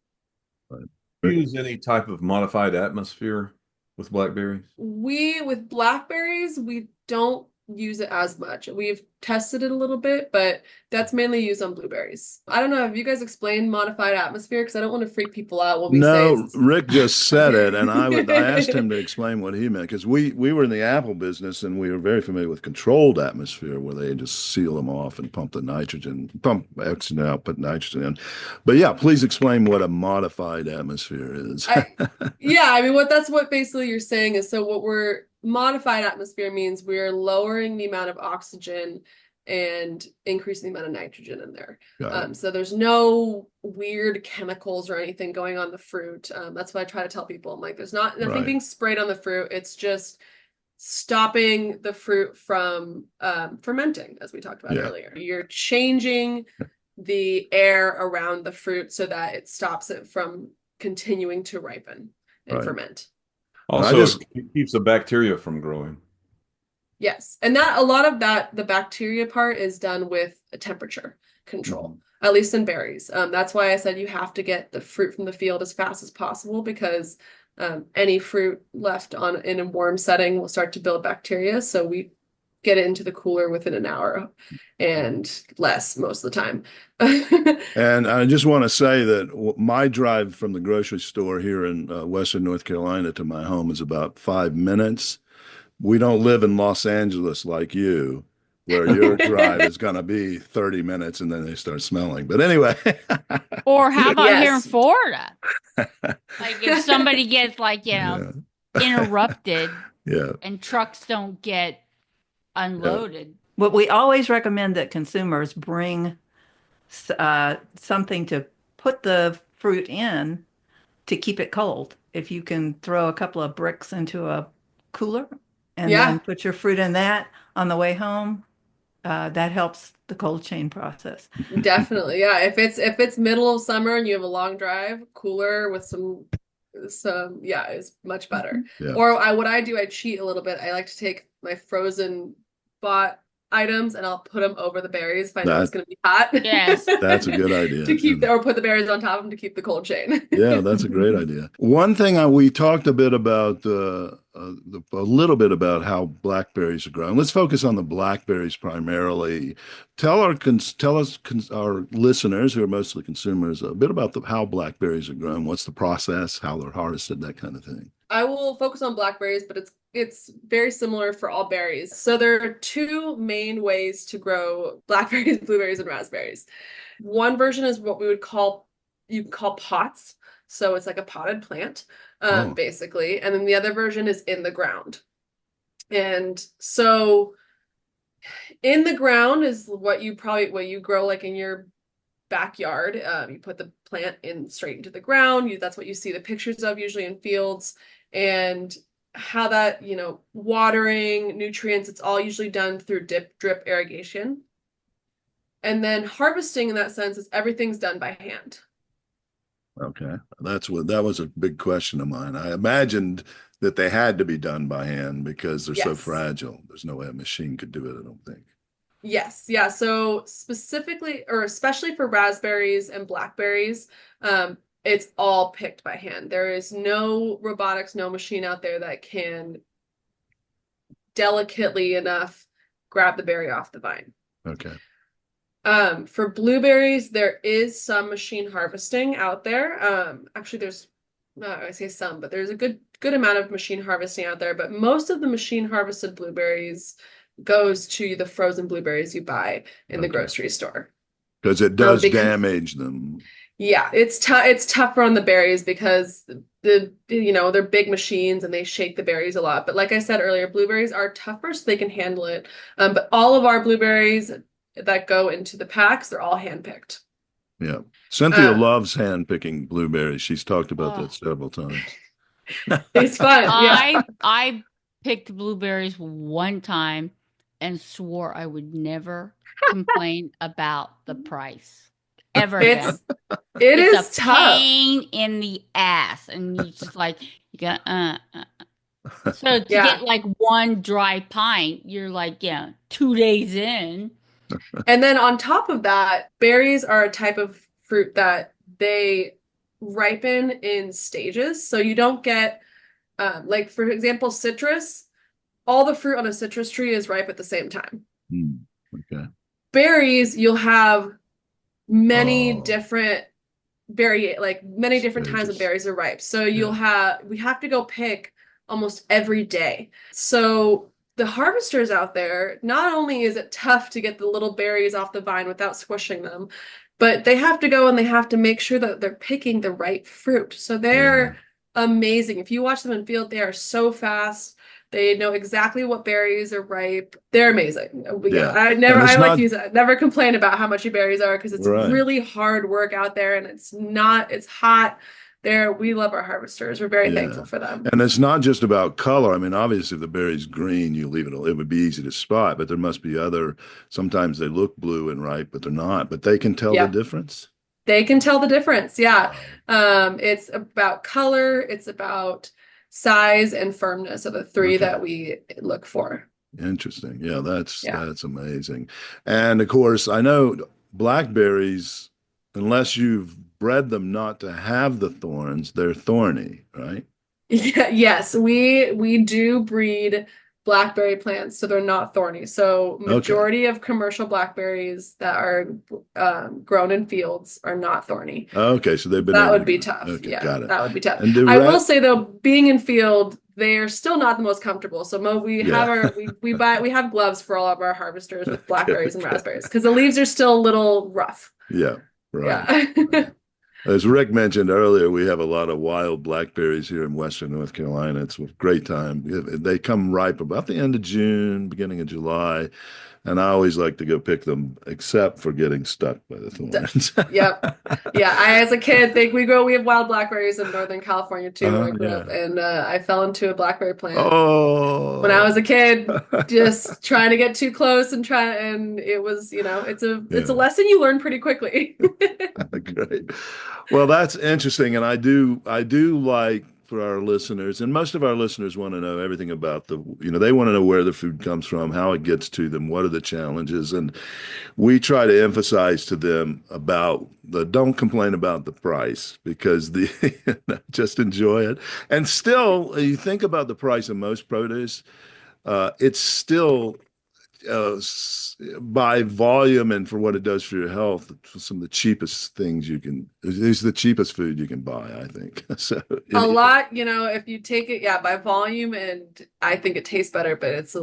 Do you use any type of modified atmosphere with blackberries? With blackberries, we don't use it as much. We've tested it a little bit, but that's mainly used on blueberries. I don't know, have you guys explained modified atmosphere? Because I don't want to freak people out when we say Rick just said it, and I asked him to explain what he meant, because we were in the apple business and we were very familiar with controlled atmosphere, where they just seal them off and pump oxygen out, put nitrogen in. But yeah, please explain what a modified atmosphere is. I mean, that's what basically you're saying is, so modified atmosphere means we're lowering the amount of oxygen and increasing the amount of nitrogen in there. So there's no weird chemicals or anything going on the fruit. That's what I try to tell people. I'm like, there's nothing being sprayed on the fruit. It's just stopping the fruit from fermenting, as we talked about earlier. You're changing the air around the fruit so that it stops it from continuing to ripen and ferment. Also, it keeps the bacteria from growing. Yes. And a lot of that, the bacteria part is done with a temperature control, at least in berries. That's why I said you have to get the fruit from the field as fast as possible, because any fruit left in a warm setting will start to build bacteria. So we get it into the cooler within an hour and less most of the time. And I just want to say that my drive from the grocery store here in Western North Carolina to my home is about 5 minutes. We don't live in Los Angeles like you, where your drive is going to be 30 minutes and then they start smelling. But anyway. Or how about here in Florida? Like if somebody gets interrupted and trucks don't get unloaded. But we always recommend that consumers bring something to put the fruit in to keep it cold. If you can throw a couple of bricks into a cooler and then put your fruit in that on the way home, that helps the cold chain process. Definitely. Yeah. If it's middle of summer and you have a long drive, cooler with some is much better. Or what I do, I cheat a little bit. I like to take my frozen bought items and I'll put them over the berries if I know it's going to be hot. Yes. That's a good idea. Or put the berries on top of them to keep the cold chain. Yeah, that's a great idea. One thing we talked a bit about, a little bit about how blackberries are grown. Let's focus on the blackberries primarily. Tell our listeners, who are mostly consumers, a bit about how blackberries are grown. What's the process, how they're harvested, that kind of thing. I will focus on blackberries, but it's very similar for all berries. So there are two main ways to grow blackberries, blueberries, and raspberries. One version is what we would call you can call pots. So it's like a potted plant, Oh. basically. And then the other version is in the ground. And so in the ground is what you grow like in your backyard. You put the plant in straight into the ground. That's what you see the pictures of usually in fields, and how that, watering, nutrients, it's all usually done through drip irrigation. And then harvesting in that sense is everything's done by hand. Okay. That was a big question of mine. I imagined that they had to be done by hand because they're so Yes. fragile. There's no way a machine could do it, I don't think. Yes, yeah. So specifically, or especially for raspberries and blackberries, it's all picked by hand. There is no robotics, no machine out there that can delicately enough grab the berry off the vine. Okay. For blueberries, there is some machine harvesting out there. Actually, there's, I say some, but there's a good amount of machine harvesting out there. But most of the machine harvested blueberries goes to the frozen blueberries you buy in the grocery store. Because it does damage them. Yeah, it's tougher on the berries because they're big machines and they shake the berries a lot. But like I said earlier, blueberries are tougher, so they can handle it. But all of our blueberries that go into the packs, they're all handpicked. Yeah. Cynthia loves hand-picking blueberries. She's talked about that several times. It's fun. Yeah. I picked blueberries one time and swore I would never complain about the price ever again. It's a tough. pain in the ass, and you just like you got So to get like one dry pint, you're like 2 days in. And then on top of that, berries are a type of fruit that they ripen in stages. So you don't get, like for example, citrus, all the fruit on a citrus tree is ripe at the same time. Okay. Berries, you'll have many different many different times when berries are ripe. So we have to go pick almost every day. So the harvesters out there, not only is it tough to get the little berries off the vine without squishing them, but they have to go and they have to make sure that they're picking the right fruit. So they're amazing. If you watch them in field, they are so fast. They know exactly what berries are ripe. They're amazing. I like you said, never complain about how much your berries are because it's really hard work out there and it's hot. We love our harvesters. We're very thankful for them. And it's not just about color. I mean, obviously, if the berry's green, you leave it would be easy to spot, but there must be sometimes they look blue and ripe, but they're not. But they can tell the difference. They can tell the difference. Yeah. It's about color. It's about size and firmness are the three that we look for. Interesting. Yeah, that's amazing. And of course, I know blackberries, unless you've bred them not to have the thorns, they're thorny, right? Yes, we do breed blackberry plants so they're not thorny. So majority of commercial blackberries that are grown in fields are not thorny. Okay, so that would be tough. Okay, yeah, got it. That would be tough. I will say though, being in field, they're still not the most comfortable. So we have gloves for all of our harvesters with blackberries and raspberries because the leaves are still a little rough. Yeah, right. Yeah. As Rick mentioned earlier, we have a lot of wild blackberries here in Western North Carolina. It's a great time. They come ripe about the end of June, beginning of July. And I always like to go pick them, except for getting stuck by the thorns. Yep. Yeah. As a kid, we have wild blackberries in Northern California too, where I grew up. And I fell into a blackberry plant when I was a kid, just trying to get too close and it was, it's a lesson you learn pretty quickly. Great. Well, that's interesting. And I do like for our listeners, and most of our listeners want to know everything about they want to know where the food comes from, how it gets to them, what are the challenges. And we try to emphasize to them about don't complain about the price because just enjoy it. And still, you think about the price of most produce, it's still by volume and for what it does for your health, some of the cheapest things it's the cheapest food you can buy, I think. So a lot, if you take it, by volume, and I think it tastes better, but it's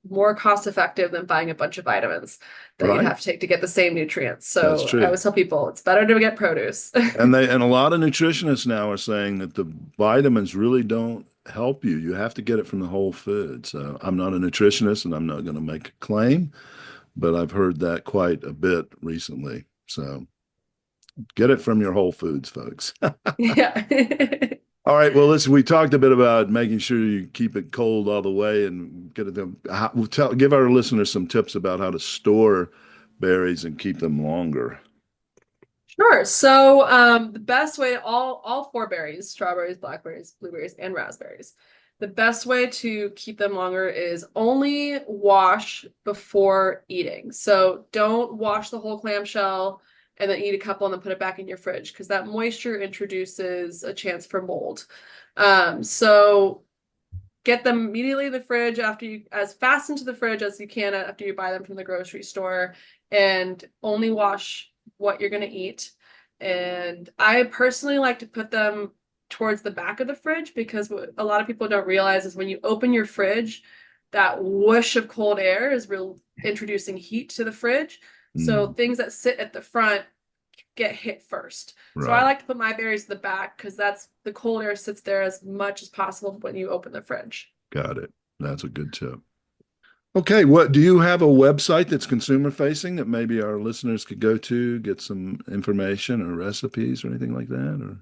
more cost effective than buying a bunch of vitamins that you Right. have to take to get the same nutrients. That's So I true. always tell people it's better to get produce. And a lot of nutritionists now are saying that the vitamins really don't help you. You have to get it from the whole food. So I'm not a nutritionist and I'm not going to make a claim, but I've heard that quite a bit recently. So get it from your whole foods, folks. Yeah. All right. Well, listen, we talked a bit about making sure you keep it cold all the way and get it them. Give our listeners some tips about how to store berries and keep them longer. Sure. So the best way, all four berries, strawberries, blackberries, blueberries, and raspberries, the best way to keep them longer is only wash before eating. So don't wash the whole clamshell and then eat a couple and then put it back in your fridge because that moisture introduces a chance for mold. So get them immediately in the fridge after you, as fast into the fridge as you can after you buy them from the grocery store, and only wash what you're going to eat. And I personally like to put them towards the back of the fridge because what a lot of people don't realize is when you open your fridge, that whoosh of cold air is introducing heat to the fridge. So things that sit at the front get hit first. So I like to put my berries in the back because that's the cold air sits there as much as possible when you open the fridge. Got it. That's a good tip. Okay, what do you have a website that's consumer facing that maybe our listeners could go to, get some information or recipes or anything like that? Or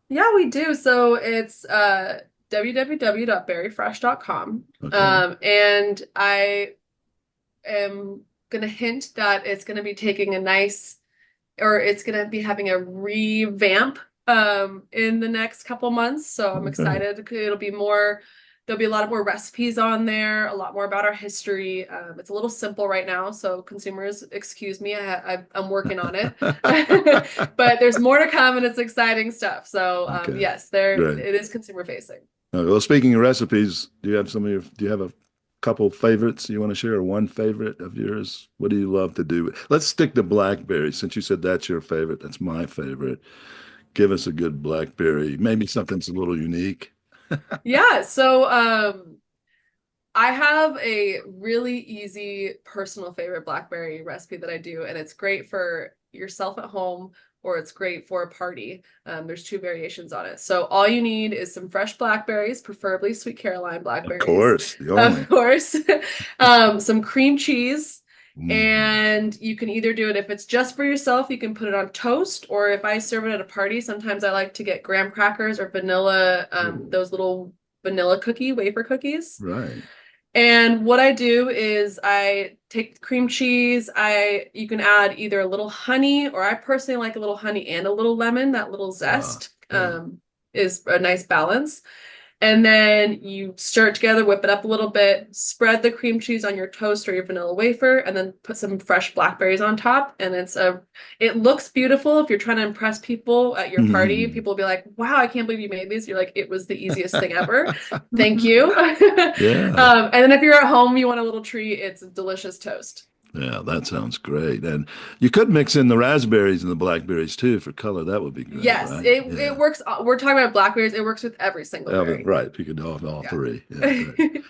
Yeah, we do. So it's www.berryfresh.com. okay. And I am gonna hint that it's gonna be taking it's gonna be having a revamp in the next couple months. So I'm excited. There'll be a lot more recipes on there, a lot more about our history. It's a little simple right now, so consumers, excuse me, I'm working on it. But there's more to come and it's exciting stuff. So Okay. yes, Great. it is consumer facing. Well, speaking of recipes, do you have a couple favorites you want to share, or one favorite of yours? What do you love to do? Let's stick to blackberries since you said that's your favorite. That's my favorite. Give us a good blackberry, maybe something's a little unique. Yeah, so I have a really easy personal favorite blackberry recipe that I do, and it's great for yourself at home or it's great for a party. There's two variations on it. So all you need is some fresh blackberries, preferably Sweet Caroline Of blackberries. course, the only. Of course. Some cream cheese. Mm. And you can either do it if it's just for yourself, you can put it on toast, or if I serve it at a party, sometimes I like to get graham crackers or vanilla, those little vanilla wafer cookies. Right. And what I do is I take cream cheese. You can add either a little honey, or I personally like a little honey and a little lemon. That little zest is a nice balance. And then you stir it together, whip it up a little bit, spread the cream cheese on your toast or your vanilla wafer, and then put some fresh blackberries on top. And it looks beautiful. If you're trying to impress people at your party, people will be like, wow, I can't believe you made these. You're like, it was the easiest thing ever. Thank you. Yeah. And then if you're at home, you want a little treat, it's a delicious toast. Yeah, that sounds great. And you could mix in the raspberries and the blackberries too for color. That would be great, Yes, right? it works. We're talking about blackberries. It works with every single berry. Right. You could do all three. Yeah, great.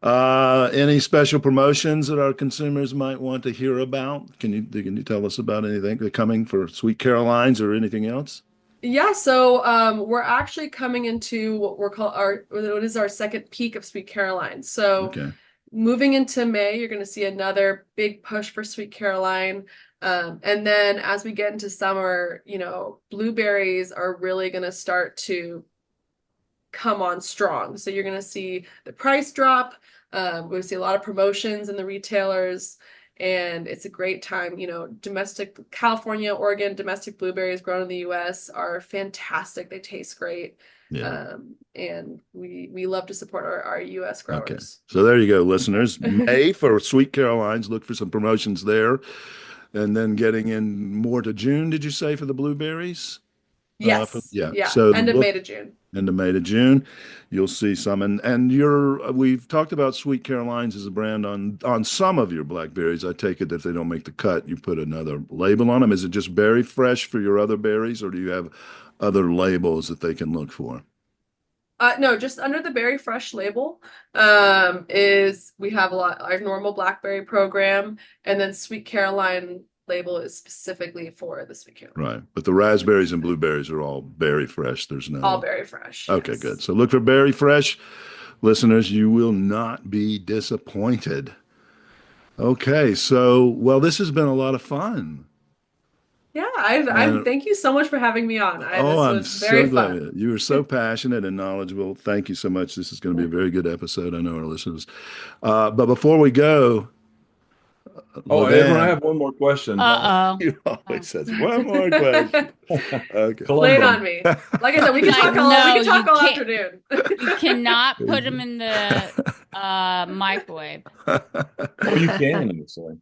Any special promotions that our consumers might want to hear about? Can you tell us about anything coming for Sweet Carolines or anything else? Yeah, so we're actually coming into what is our second peak of Sweet Caroline. So Okay. moving into May, you're going to see another big push for Sweet Caroline. And then as we get into summer, blueberries are really going to start to come on strong. So you're going to see the price drop. We see a lot of promotions in the retailers, and it's a great time. Domestic California, Oregon, domestic blueberries grown in the US are fantastic. They taste great. Yeah. And we love to support our US growers. Okay. So there you go, listeners. May for Sweet Carolines, look for some promotions there. And then getting in more to June, did you say, for the blueberries? Yes. Yeah. Yeah. So End of May to June. End of May to June, you'll see some. And we've talked about Sweet Carolines as a brand on some of your blackberries. I take it if they don't make the cut, you put another label on them. Is it just Berry Fresh for your other berries, or do you have other labels that they can look for? No, just under the Berry Fresh label, is we have a lot our normal blackberry program, and then Sweet Caroline label is specifically for the Sweet Caroline. Right. But the raspberries and blueberries are all berry fresh. There's All no. Berry Fresh. Okay, yes. good. So look for berry fresh. Listeners, you will not be disappointed. Okay, so well, this has been a lot of fun. Yeah, I And thank you so much for having me on. oh, This I'm was so very glad fun. you were so passionate and knowledgeable. Thank you so much. This is going to be a very good episode. I know our listeners. But before we go, Oh, Edwin, I Laudan, have one more question. Uh-oh. you always says one more question. Okay. Lay it Columbo. on me. Like I said, we can Like, talk all we no, can talk you all can't. afternoon. You cannot put them in the microwave. Oh, you can actually.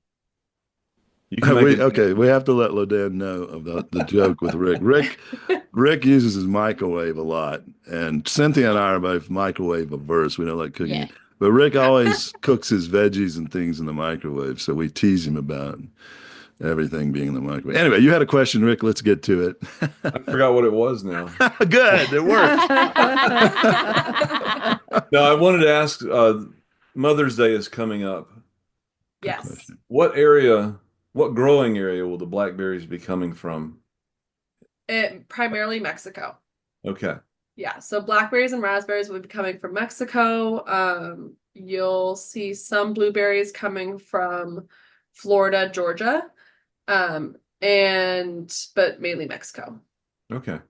You can make it. Okay, we have to let Laudan know about the joke with Rick. Rick uses his microwave a lot, and Cynthia and I are both microwave averse. We don't like cooking Yeah. it. But Rick always cooks his veggies and things in the microwave, so we tease him about everything being in the microwave. Anyway, you had a question, Rick. Let's get to it. I forgot what it was now. Good, it worked. No, I wanted to ask, Mother's Day is coming up. Good Yes. question. What growing area will the blackberries be coming from? Primarily Mexico. Okay. Yeah, so blackberries and raspberries will be coming from Mexico. You'll see some blueberries coming from Florida, Georgia, but mainly Mexico. Okay.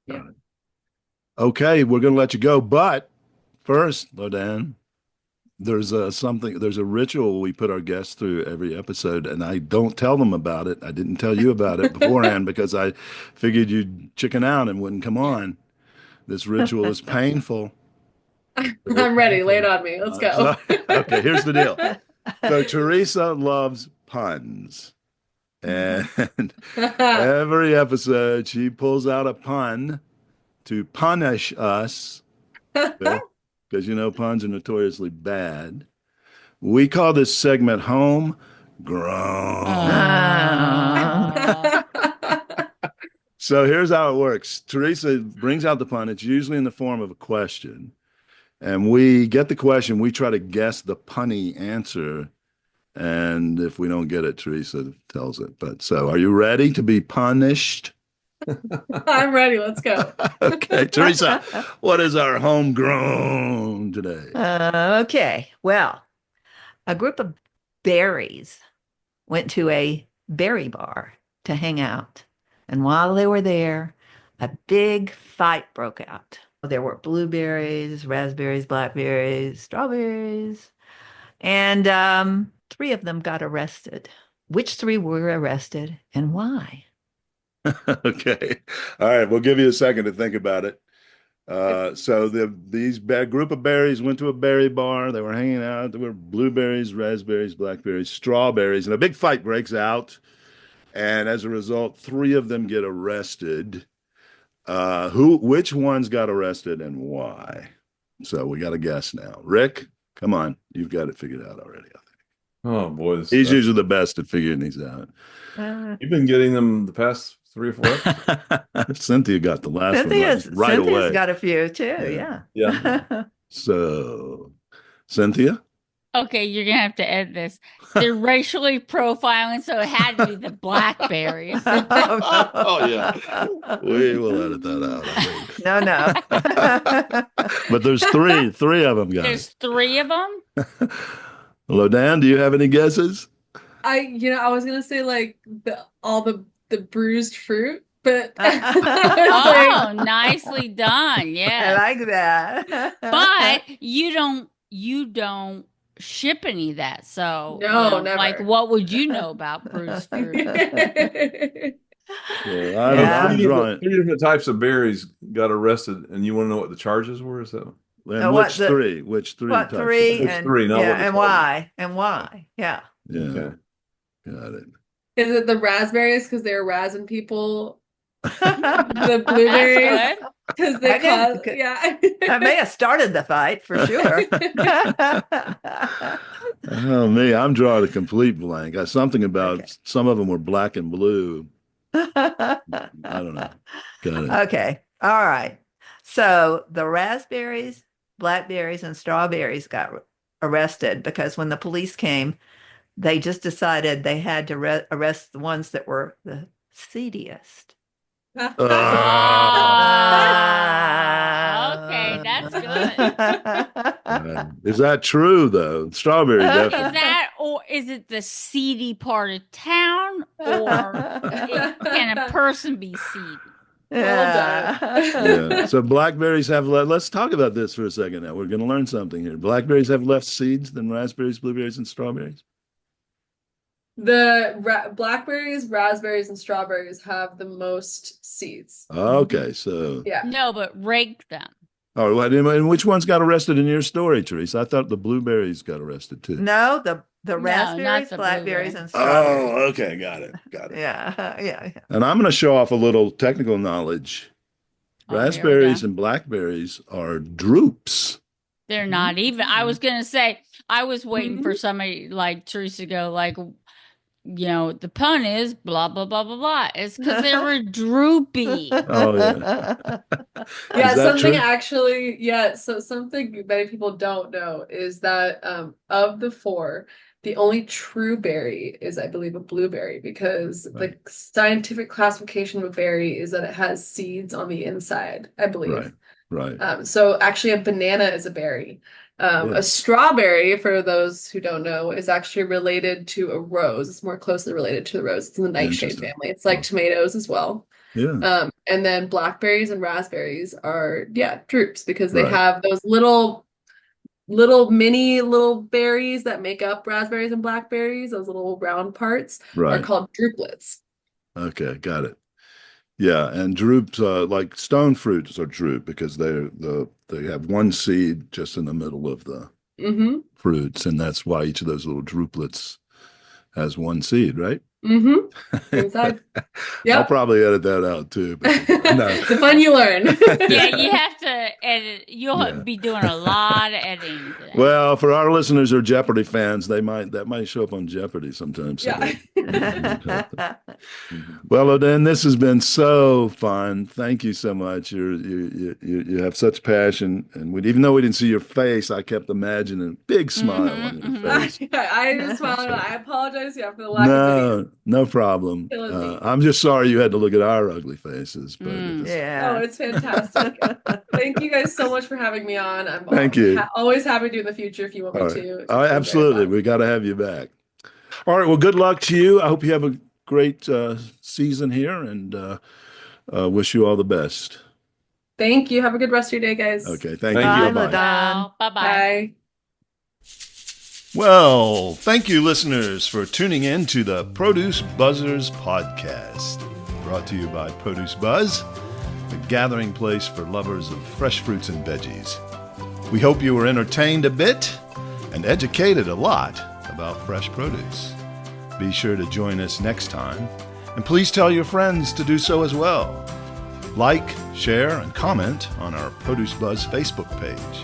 Yeah. Okay, we're going to let you go, but first, Laudan, there's a ritual we put our guests through every episode, and I don't tell them about it. I didn't tell you about it beforehand because I figured you'd chicken out and wouldn't come on. This ritual is painful. I'm ready. Lay it on me. Let's go. Okay, here's the deal. So Teresa loves puns, and every episode she pulls out a pun to punish us, because you know puns are notoriously bad. We call this segment Home Grown. So here's how it works. Teresa brings out the pun. It's usually in the form of a question. And we get the question. We try to guess the punny answer. And if we don't get it, Teresa tells it. But so are you ready to be punished? I'm ready. Let's go. Okay, Teresa, what is our homegrown today? Okay. Well, a group of berries went to a berry bar to hang out. And while they were there, a big fight broke out. There were blueberries, raspberries, blackberries, strawberries, and 3 of them got arrested. Which 3 were arrested and why? Okay. All right. We'll give you a second to think about it. So these group of berries went to a berry bar. They were hanging out. There were blueberries, raspberries, blackberries, strawberries, and a big fight breaks out. And as a result, 3 of them get arrested. Which ones got arrested and why? So we got a guess now. Rick, come on. You've got it figured out already, I think. Oh boy, He's usually the best at figuring these out. You've been getting them the past 3 or 4 episodes. Cynthia got the last Cynthia's one right away. got a few too. Yeah. Yeah. So, Cynthia? Okay, you're gonna have to edit this. They're racially profiling, so it had to be the blackberries. Oh, yeah. We will edit that out, I think. No. But there's three of them, guys. There's 3 of them. Laudan, do you have any guesses? I was gonna say like all the bruised fruit, but Oh, nicely done. I Yeah. like that. But you don't ship any of that. So No, never. like what would you know about bruised fruit? Well, Yeah. I'm drawing. 3 different types of berries got arrested, and you want to know what the charges were? Is that? And which 3? Which 3 What types of 3 berries? and 3, not what yeah, it's and called. why? And why? Yeah. Yeah, Okay. got it. Is it the raspberries because they're razzing people? The That's blueberries good. because they I guess cause it could- yeah. That may have started the fight for sure. Oh, me, I'm drawing a complete blank. Something about Okay. some of them were black and blue. I don't know. Got it. Okay. All right. So the raspberries, blackberries, and strawberries got arrested because when the police came, they just decided they had to arrest the ones that were the seediest. Okay, that's good. Is that true, though? Strawberry, Is definitely. that, or is it the seedy part of town, or can a person be seedy? Yeah. Yeah. So blackberries have left. Let's talk about this for a second now. We're going to learn something here. Blackberries have less seeds than raspberries, blueberries, and strawberries. The blackberries, raspberries, and strawberries have the most seeds. Okay, so Yeah. No, but rake them. oh, and which ones got arrested in your story, Teresa? I thought the blueberries got arrested too. No, the No, raspberries, not the blackberries, blueberry. and strawberries. Oh, okay, got it. Yeah. And I'm going to show off a little technical knowledge. Oh, here we Raspberries go. and blackberries are drupes. They're not even. I was gonna say, I was waiting for Mhm. somebody like Teresa to go, like, you know, the pun is blah blah blah blah blah. It's because they were droopy. Oh, yeah. Yeah, Is that something true? actually, yeah, so something many people don't know is that of the four, the only true berry is, I believe, a blueberry, because Right. the scientific classification of a berry is that it has seeds on the inside, I believe. Right. So actually a banana is a berry. Yeah. A strawberry, for those who don't know, is actually related to a rose. It's more closely related to the rose. It's in the nightshade Interesting. family. It's like tomatoes as well. Yeah. And then blackberries and raspberries are, drupes, because they Right. have those little berries that make up raspberries and blackberries. Those little round parts are Right. called drupelets. Okay, got it. Yeah, and drupes, like stone fruits are drupe because they have one seed just in the middle of the Mm-hmm. fruits, and that's why each of those little drupelets has one seed, right? Mm-hmm. Inside. I'll Yep. probably edit that out too. But no. The fun you learn. Yeah, you have to edit. You'll Yeah. be doing a lot of editing today. Well, for our listeners who are Jeopardy fans, that might show up on Jeopardy sometimes. So Yeah. well, Laudan, this has been so fun. Thank you so much. You have such passion, and even though we didn't see your face, I kept imagining a big smile on your face. I just smiled. I apologize, for the lack of video. No problem. Killing me. I'm just sorry you had to look at our ugly faces, but Yeah. Oh, it's fantastic. Thank you guys so much for having me on. I'm Thank you. Always happy to do in the future if you want me all right. to. It's Oh, been very absolutely. fun. We got to have you back. All right. Well, good luck to you. I hope you have a great season here, and wish you all the best. Thank you. Have a good rest of your day, guys. Okay. Thank Thank you. you. Bye-bye. Bye bye. Bye. Well, thank you, listeners, for tuning in to the Produce Buzzers podcast, brought to you by Produce Buzz, the gathering place for lovers of fresh fruits and veggies. We hope you were entertained a bit and educated a lot about fresh produce. Be sure to join us next time, and please tell your friends to do so as well. Like, share, and comment on our Produce Buzz Facebook page,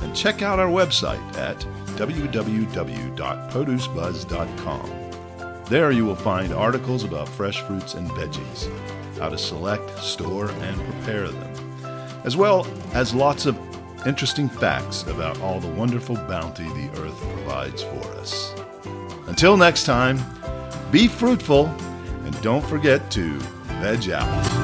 and check out our website at www.producebuzz.com. There you will find articles about fresh fruits and veggies, how to select, store, and prepare them, as well as lots of interesting facts about all the wonderful bounty the earth provides for us. Until next time, be fruitful and don't forget to veg out.